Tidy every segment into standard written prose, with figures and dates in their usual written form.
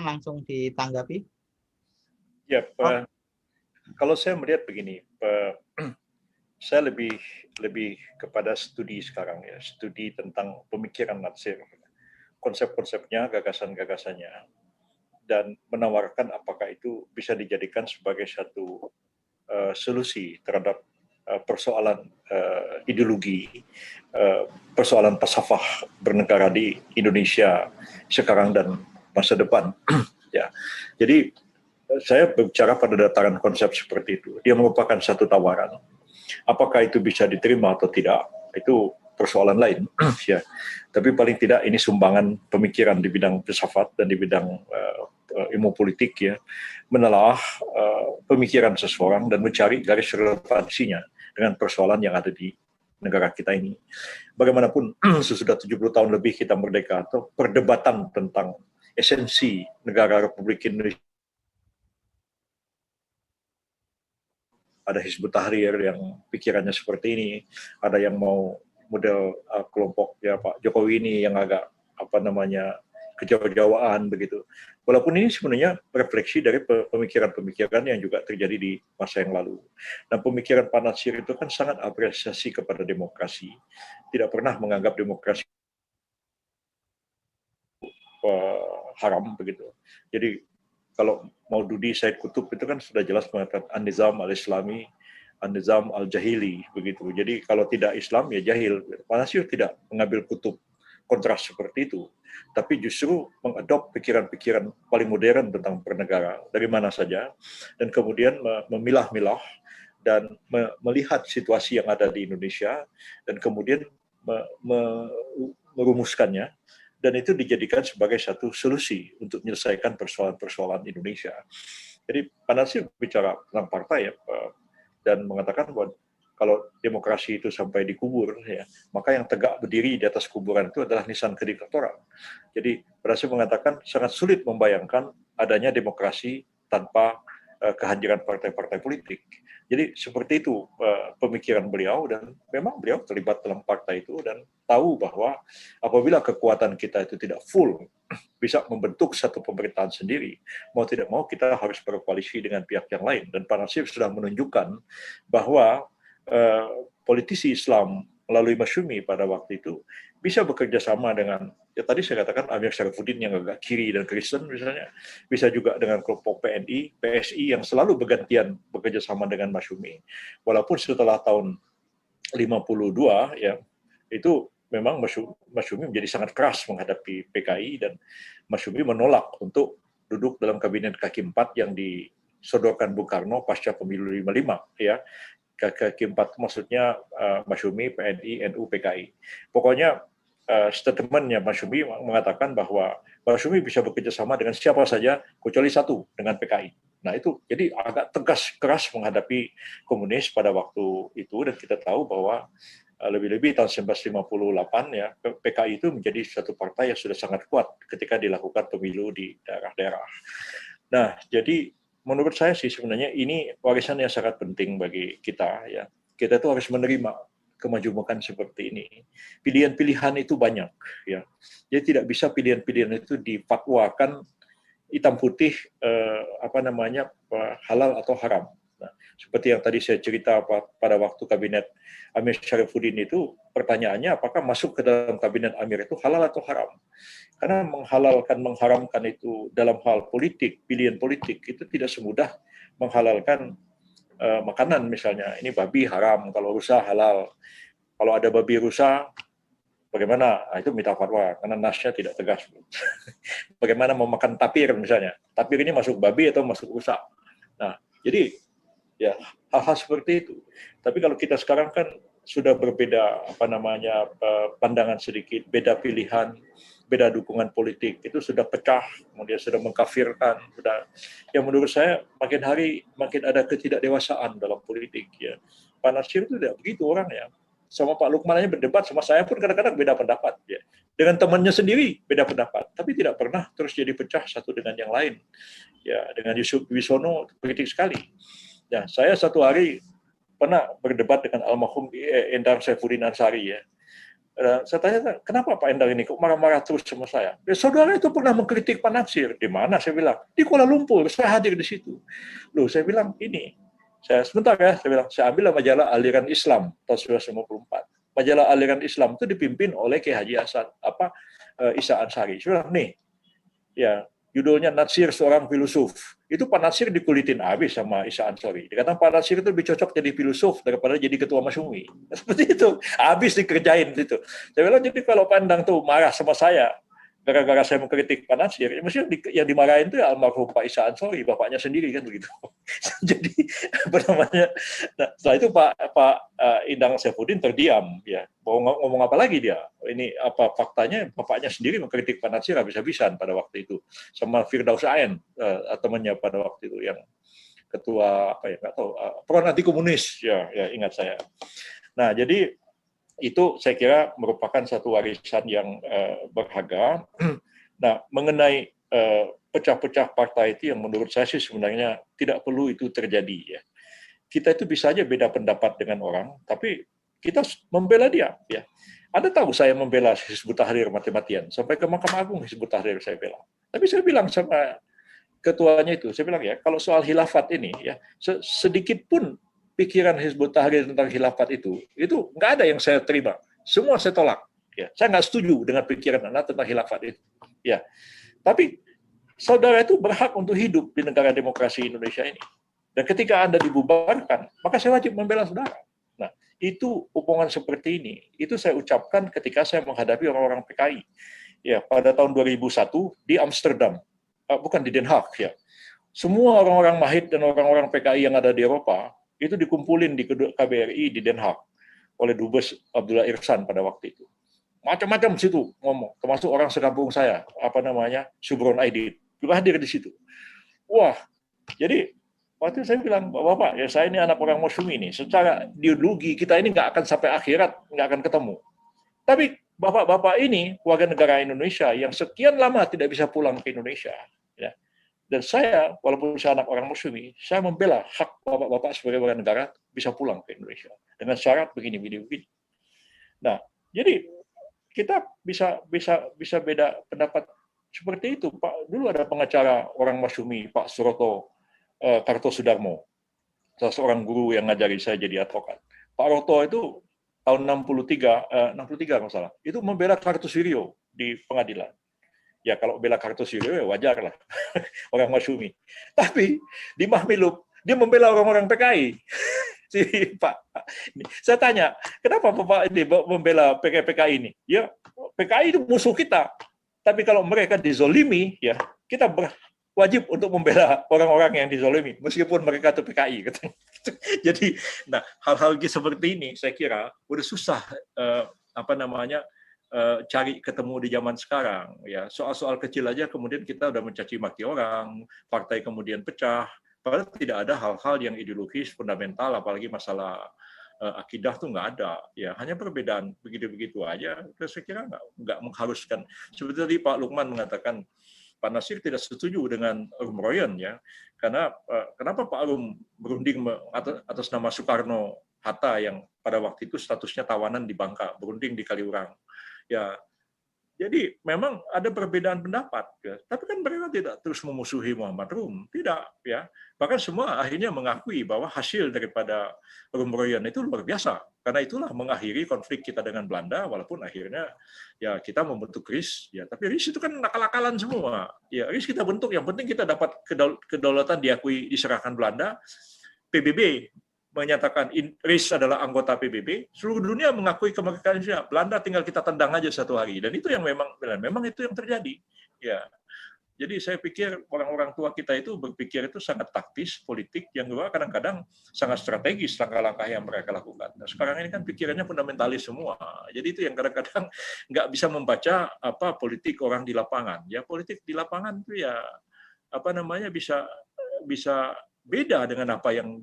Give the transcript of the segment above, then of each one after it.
langsung ditanggapi. Ya, kalau saya melihat begini, saya lebih kepada studi sekarang ya, studi tentang pemikiran Natsir, konsep-konsepnya, gagasan-gagasannya, dan menawarkan apakah itu bisa dijadikan sebagai satu solusi terhadap persoalan ideologi, persoalan falsafah bernegara di Indonesia sekarang dan masa depan. Ya, jadi saya berbicara pada dataran konsep seperti itu. Dia merupakan satu tawaran. Apakah itu bisa diterima atau tidak, itu persoalan lain. Ya. Tapi paling tidak ini sumbangan pemikiran di bidang filsafat dan di bidang ilmu politik, ya, menelaah pemikiran seseorang dan mencari garis relevansinya dengan persoalan yang ada di negara kita ini. Bagaimanapun sesudah 70 tahun lebih kita merdeka, atau perdebatan tentang esensi negara Republik Indonesia. Ada Hizbut Tahrir yang pikirannya seperti ini, ada yang mau model kelompok ya Pak Jokowi ini yang agak kejawa-jawaan begitu. Walaupun ini sebenarnya refleksi dari pemikiran-pemikiran yang juga terjadi di masa yang lalu. Dan pemikiran Pak Natsir itu kan sangat apresiasi kepada demokrasi, tidak pernah menganggap demokrasi haram begitu. Jadi kalau Maududi Said Kutub itu kan sudah jelas mengatakan an-nizam al-islami, an-nizam al-jahili begitu. Jadi kalau tidak Islam ya jahil. Pak Natsir tidak mengambil kutub kontras seperti itu, tapi justru mengadop pikiran-pikiran paling modern tentang bernegara dari mana saja, dan kemudian memilah-milah dan melihat situasi yang ada di Indonesia dan kemudian merumuskannya, dan itu dijadikan sebagai satu solusi untuk menyelesaikan persoalan-persoalan Indonesia. Jadi Pak Natsir bicara tentang partai ya, dan mengatakan bahwa kalau demokrasi itu sampai dikubur, ya, maka yang tegak berdiri di atas kuburan itu adalah nisan kediktatoran. Jadi Pak Natsir mengatakan sangat sulit membayangkan adanya demokrasi tanpa kehadiran partai-partai politik. Jadi seperti itu pemikiran beliau, dan memang beliau terlibat dalam partai itu dan tahu bahwa apabila kekuatan kita itu tidak full bisa membentuk satu pemerintahan sendiri, mau tidak mau kita harus berkoalisi dengan pihak yang lain. Dan Pak Natsir sudah menunjukkan bahwa politisi Islam melalui Masyumi pada waktu itu bisa bekerja sama dengan, ya tadi saya katakan Amir Syarifuddin yang agak kiri dan Kristen misalnya, bisa juga dengan kelompok PNI, PSI yang selalu bergantian bekerja sama dengan Masyumi. Walaupun setelah tahun 52 ya, itu memang Masyumi menjadi sangat keras menghadapi PKI, dan Masyumi menolak untuk duduk dalam kabinet kaki 4 yang disodorkan Bung Karno pasca pemilu 55 ya. Kaki 4 maksudnya Masyumi, PNI, NU, PKI. Pokoknya statementnya Masyumi mengatakan bahwa Masyumi bisa bekerja sama dengan siapa saja kecuali satu, dengan PKI. Nah itu jadi agak tegas, keras menghadapi komunis pada waktu itu, dan kita tahu bahwa lebih-lebih tahun 1958 ya, PKI itu menjadi satu partai yang sudah sangat kuat ketika dilakukan pemilu di daerah-daerah. Nah, jadi menurut saya sih sebenarnya ini warisan yang sangat penting bagi kita ya. Kita itu harus menerima kemajuan seperti ini. Pilihan-pilihan itu banyak ya. Jadi tidak bisa pilihan-pilihan itu difatwakan hitam putih halal atau haram. Nah, seperti yang tadi saya cerita pada waktu kabinet Amir Syarifuddin itu, pertanyaannya apakah masuk ke dalam kabinet Amir itu halal atau haram? Karena menghalalkan, mengharamkan itu dalam hal politik, pilihan politik, itu tidak semudah menghalalkan makanan misalnya. Ini babi haram, kalau rusa halal. Kalau ada babi rusa, bagaimana? Itu minta fatwa, karena nasnya tidak tegas. Bagaimana mau makan tapir misalnya? Tapir ini masuk babi atau masuk rusa? Nah, jadi ya hal-hal seperti itu. Tapi kalau kita sekarang kan sudah berbeda pandangan sedikit, beda pilihan, beda dukungan politik, itu sudah pecah, kemudian sudah mengkafirkan, sudah. Yang menurut saya makin hari makin ada ketidakdewasaan dalam politik ya. Pak Natsir itu tidak begitu orangnya. Sama Pak Lukman aja berdebat, sama saya pun kadang-kadang beda pendapat ya. Dengan temannya sendiri beda pendapat, tapi tidak pernah terus jadi pecah satu dengan yang lain. Ya, dengan Yusuf Wisono kritik sekali. Ya, saya satu hari pernah berdebat dengan almarhum Endar Saifuddin Ansari ya. Saya tanya, kenapa Pak Endang ini kok marah-marah terus sama saya? Ya, saudara itu pernah mengkritik Pak Natsir. Di mana? Saya bilang, di Kuala Lumpur, saya hadir di situ. Loh, saya bilang, ini, sebentar ya, saya bilang, saya ambil majalah Aliran Islam tahun 1954. Majalah Aliran Islam itu dipimpin oleh Kiai Haji Isa Ansari. Saya bilang, nih, ya, judulnya Natsir seorang filosof. Itu Pak Natsir dikulitin habis sama Isa Ansari. Dikatakan Pak Natsir itu lebih cocok jadi filosof daripada jadi ketua Masyumi. Seperti itu. Habis dikerjain itu. Saya bilang, jadi kalau Pak Endang tuh marah sama saya, gara-gara saya mengkritik Pak Natsir, maksudnya yang dimarahin itu ya almarhum Pak Isa Ansari, bapaknya sendiri kan begitu. Jadi apa namanya? Nah, setelah itu Pak Endang Saifuddin terdiam, ya. Mau ngomong apa lagi dia? Ini apa faktanya? Bapaknya sendiri mengkritik Pak Natsir habis-habisan pada waktu itu, sama Firdaus Ain, temannya pada waktu itu yang ketua apa ya nggak tahu, Front Anti Komunis, ya ingat saya. Nah jadi itu saya kira merupakan satu warisan yang berharga. Nah, mengenai pecah-pecah partai itu yang menurut saya sih sebenarnya tidak perlu itu terjadi ya. Kita itu bisa aja beda pendapat dengan orang, tapi kita membela dia ya. Anda tahu saya membela Hizbut Tahrir mati-matian, sampai ke Mahkamah Agung Hizbut Tahrir saya bela. Tapi saya bilang sama ketuanya itu, saya bilang ya, kalau soal khilafat ini ya, sedikit pun pikiran Hizbut Tahrir tentang khilafat itu nggak ada yang saya terima. Semua saya tolak. Ya, saya nggak setuju dengan pikiran Anda tentang khilafat itu. Ya, tapi saudara itu berhak untuk hidup di negara demokrasi Indonesia ini. Dan ketika Anda dibubarkan, maka saya wajib membela saudara. Nah, itu hubungan seperti ini. Itu saya ucapkan ketika saya menghadapi orang-orang PKI. Ya, pada tahun 2001 di Amsterdam, bukan di Den Haag ya. Semua orang-orang Mahid dan orang-orang PKI yang ada di Eropa itu dikumpulin di KBRI di Den Haag oleh Dubes Abdullah Irsan pada waktu itu. Macam-macam situ ngomong, termasuk orang sekampung saya, Subron Aidit, juga hadir di situ. Wah, jadi waktu itu saya bilang, Bapak, ya saya ini anak orang Muslim ini, secara ideologi kita ini nggak akan sampai akhirat, nggak akan ketemu. Tapi Bapak-bapak ini, warga negara Indonesia yang sekian lama tidak bisa pulang ke Indonesia, ya. Dan saya, walaupun saya anak orang Muslim, saya membela hak bapak-bapak sebagai warga negara bisa pulang ke Indonesia dengan syarat begini. Nah, jadi kita bisa beda pendapat seperti itu. Pak, dulu ada pengacara orang Masyumi, Pak Suroto Kartosudarmo, salah seorang guru yang ngajari saya jadi advokat. Pak Roto itu tahun 63 kalau salah, itu membela Kartosurio di pengadilan. Ya kalau bela Kartosurio ya wajar lah, orang Masyumi. Tapi di Mahmilub, dia membela orang-orang PKI. Si Pak, saya tanya, kenapa Bapak ini membela PKI ini? Ya, PKI itu musuh kita. Tapi kalau mereka dizolimi, ya kita wajib untuk membela orang-orang yang dizolimi, meskipun mereka itu PKI. Jadi, nah hal-hal seperti ini saya kira udah susah cari ketemu di zaman sekarang. Ya soal-soal kecil aja kemudian kita udah mencaci maki orang, partai kemudian pecah. Padahal tidak ada hal-hal yang ideologis fundamental, apalagi masalah akidah tuh nggak ada. Ya hanya perbedaan begitu-begitu aja. Saya kira nggak mengharuskan. Seperti tadi Pak Lukman mengatakan Pak Natsir tidak setuju dengan Rum Royon ya, karena kenapa Pak Rum berunding atas nama Soekarno Hatta yang pada waktu itu statusnya tawanan di Bangka, berunding di Kaliurang. Ya, jadi memang ada perbedaan pendapat, ya. Tapi kan mereka tidak terus memusuhi Muhammad Rum, tidak, ya. Bahkan semua akhirnya mengakui bahwa hasil daripada Rum Royon itu luar biasa, karena itulah mengakhiri konflik kita dengan Belanda, walaupun akhirnya ya kita membentuk RIS, ya. Tapi RIS itu kan nakal-nakalan semua, ya. RIS kita bentuk, yang penting kita dapat kedaulatan diakui diserahkan Belanda, PBB menyatakan RIS adalah anggota PBB, seluruh dunia mengakui kemerdekaan Indonesia. Belanda tinggal kita tendang aja satu hari, dan itu yang memang itu yang terjadi. Ya, jadi saya pikir orang-orang tua kita itu berpikir itu sangat taktis, politik, yang juga kadang-kadang sangat strategis langkah-langkah yang mereka lakukan. Nah, sekarang ini kan pikirannya fundamentalis semua. Jadi itu yang kadang-kadang nggak bisa membaca politik orang di lapangan. Ya politik di lapangan itu ya bisa beda dengan apa yang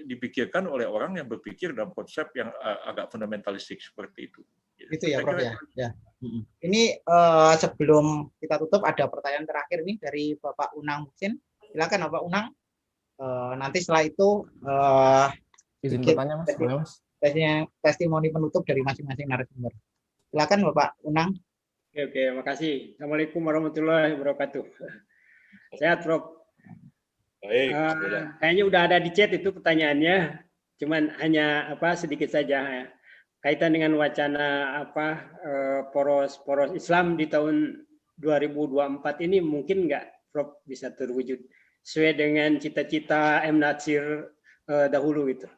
dipikirkan oleh orang yang berpikir dalam konsep yang agak fundamentalistik seperti itu. Itu ya, Prof. Ya. Ini sebelum kita tutup ada pertanyaan terakhir nih dari Bapak Unang Muksin. Silakan Bapak Unang. Nanti setelah itu izin bertanya Mas. Testimoni penutup dari masing-masing narasumber. Silakan Bapak Unang. Oke, makasih. Assalamualaikum warahmatullahi wabarakatuh. Sehat, Prof. Baik. Kayaknya udah ada di chat itu pertanyaannya, cuman hanya sedikit saja kaitan dengan wacana poros Islam di tahun 2024 ini mungkin nggak, Prof, bisa terwujud sesuai dengan cita-cita M. Natsir dahulu gitu.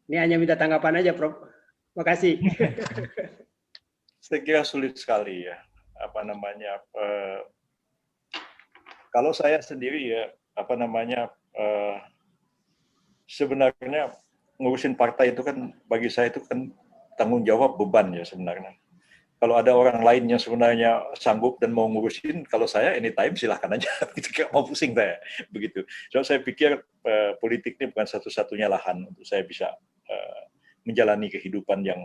Ini hanya minta tanggapan aja, Prof. Makasih. Saya kira sulit sekali ya. Kalau saya sendiri ya, sebenarnya ngurusin partai itu kan bagi saya itu kan tanggung jawab, beban ya sebenarnya. Kalau ada orang lain yang sebenarnya sanggup dan mau ngurusin, kalau saya anytime silahkan aja, tidak mau pusing saya begitu. So saya pikir politik ini bukan satu-satunya lahan untuk saya bisa menjalani kehidupan yang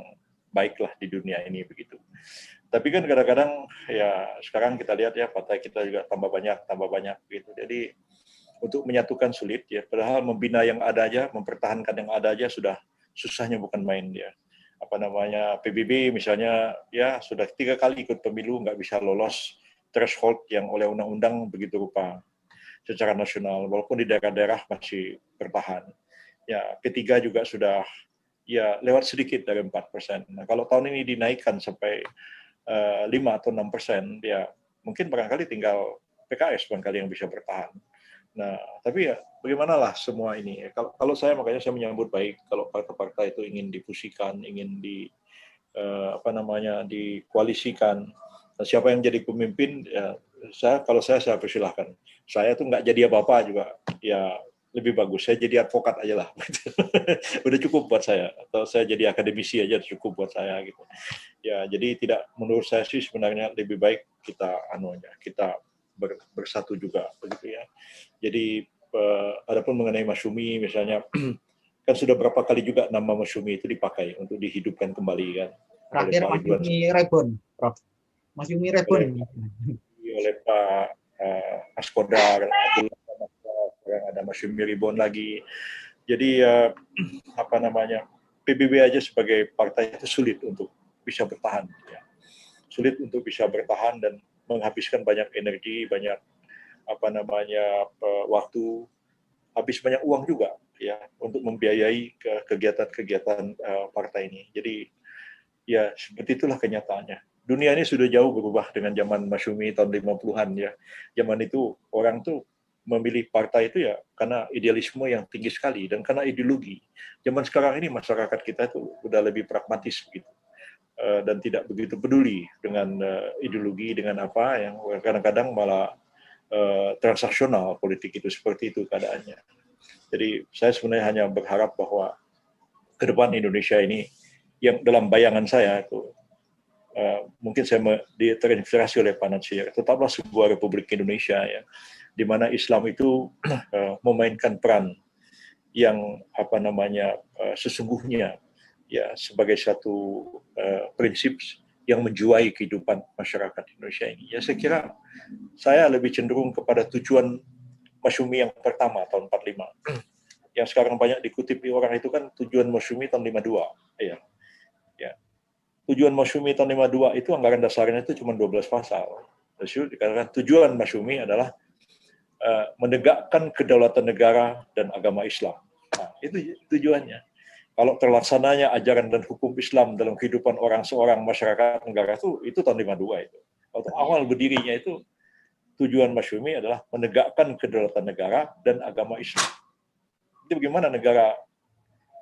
baiklah di dunia ini begitu. Tapi kan kadang-kadang ya sekarang kita lihat ya partai kita juga tambah banyak gitu. Jadi untuk menyatukan sulit ya. Padahal membina yang ada aja, mempertahankan yang ada aja sudah susahnya bukan main dia. PBB misalnya ya sudah 3 kali ikut pemilu nggak bisa lolos threshold yang oleh undang-undang begitu rupa secara nasional, walaupun di daerah-daerah masih bertahan. Ya P3 juga sudah ya lewat sedikit dari 4%. Nah, kalau tahun ini dinaikkan sampai 5 atau 6%, ya mungkin barangkali tinggal PKS barangkali yang bisa bertahan. Nah, tapi ya bagaimanalah semua ini. Kalau saya makanya saya menyambut baik kalau partai-partai itu ingin difusikan, ingin dikoalisikan. Nah, siapa yang jadi pemimpin, ya kalau saya persilahkan. Saya tuh nggak jadi apa-apa juga, ya lebih bagus saya jadi advokat aja lah. Udah cukup buat saya. Atau saya jadi akademisi aja cukup buat saya gitu. Ya, jadi tidak, menurut saya sih sebenarnya lebih baik kita bersatu juga begitu ya. Jadi adapun mengenai Masyumi misalnya kan sudah berapa kali juga nama Masyumi itu dipakai untuk dihidupkan kembali kan. Terakhir Masyumi Rebon, Prof. Masyumi Rebon oleh Pak Askodar, sekarang ada Masyumi Rebon lagi. Jadi PBB aja sebagai partai itu sulit untuk bisa bertahan ya. Sulit untuk bisa bertahan dan menghabiskan banyak energi, banyak waktu, habis banyak uang juga ya untuk membiayai kegiatan-kegiatan partai ini. Jadi ya seperti itulah kenyataannya. Dunia ini sudah jauh berubah dengan zaman Masyumi tahun 50-an ya. Zaman itu orang tuh memilih partai itu ya karena idealisme yang tinggi sekali dan karena ideologi. Zaman sekarang ini masyarakat kita itu udah lebih pragmatis begitu. Dan tidak begitu peduli dengan ideologi, dengan apa yang kadang-kadang malah transaksional politik itu, seperti itu keadaannya. Jadi saya sebenarnya hanya berharap bahwa ke depan Indonesia ini yang dalam bayangan saya itu mungkin saya terinspirasi oleh Pak Natsir, tetaplah sebuah Republik Indonesia ya, di mana Islam itu memainkan peran yang sesungguhnya ya sebagai satu prinsip yang menjiwai kehidupan masyarakat Indonesia ini. Ya saya kira saya lebih cenderung kepada tujuan Masyumi yang pertama tahun 45. Yang sekarang banyak dikutip di orang itu kan tujuan Masyumi tahun 52 ya. Ya. Tujuan Masyumi tahun 52 itu anggaran dasarnya itu cuma 12 pasal. Terus dikatakan tujuan Masyumi adalah menegakkan kedaulatan negara dan agama Islam. Nah, itu tujuannya. Kalau terlaksananya ajaran dan hukum Islam dalam kehidupan seorang masyarakat negara itu tahun 52 itu. Waktu awal berdirinya itu tujuan Masyumi adalah menegakkan kedaulatan negara dan agama Islam. Jadi bagaimana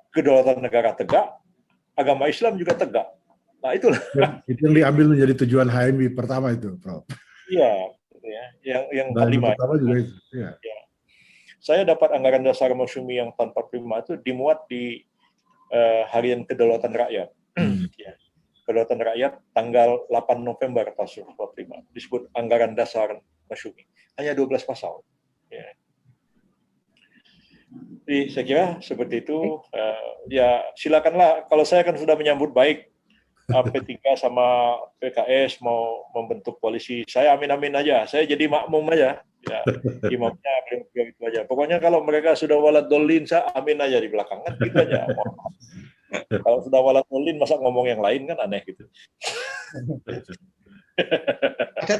kedaulatan negara tegak, agama Islam juga tegak. Nah itulah. Itu yang diambil menjadi tujuan HMI pertama itu, Prof. Iya. Ya, yang 45 pertama juga itu. Ya. Ya. Saya dapat anggaran dasar Masyumi yang tahun 45 itu dimuat di Harian Kedaulatan Rakyat. Ya. Kedaulatan Rakyat tanggal 8 November tahun 45 disebut anggaran dasar Masyumi. Hanya 12 pasal. Ya. Jadi saya kira seperti itu. Ya silakanlah. Kalau saya kan sudah menyambut baik P3 sama PKS mau membentuk koalisi, saya amin-amin aja. Saya jadi makmum aja. Ya, imamnya beliau itu aja. Pokoknya kalau mereka sudah walad dolin, saya amin aja di belakang. Kan gitu aja. Kalau sudah walatulin masa ngomong yang lain kan aneh gitu. Ada